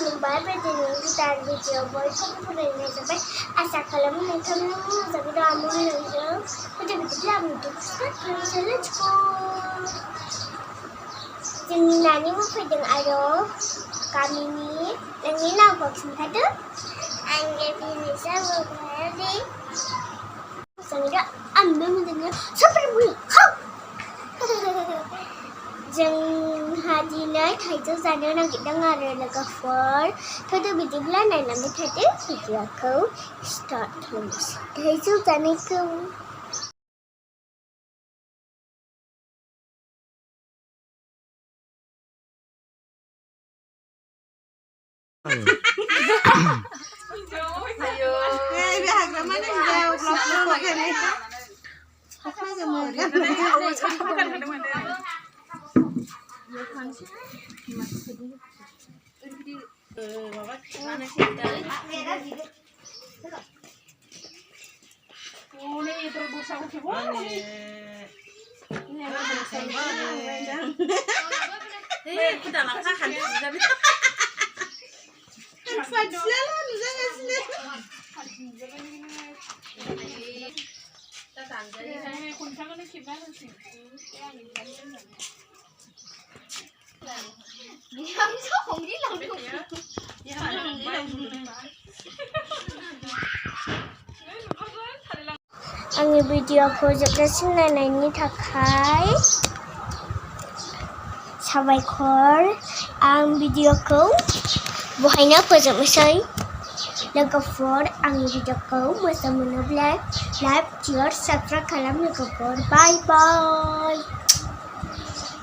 खुलुमबाय बेदिनो guitar video बयखौबो फरायनाय जाबाय आसा खालामो नोंथांमोना मोजाङै दं आंबो मोजाङै दं बिदिब्ला आं भिडिअखौ स्टार्ट खालामनोसै लेट्स गो जोंनि नानिबो फैदों आरो गामिनि नोंनि नामखौ खिन्थादो आंनि बिनिसा बुंनायादि मोजाङै दं आंबो मोजाङै साफ्रोम बुंखां जोंहा दिनै थाइजौ जानो नागिरदों आरो लोगोफोर थौदो बिदिब्ला नायलांबाय थादो भिडिअखौ स्टार्ट खालामनोसै थाइजौ जानायखौ आंनि भिडिअखौ जोबजासिम नायनायनि थाखाय साबायखर आं भिडिअखौ बहायनो फोजोबनोसै लोगोफोर आंनि भिडिअखौ मोजां मोनोब्ला लाइक शेयार साबस्क्राइब खालाम लोगोफोर बाय बाय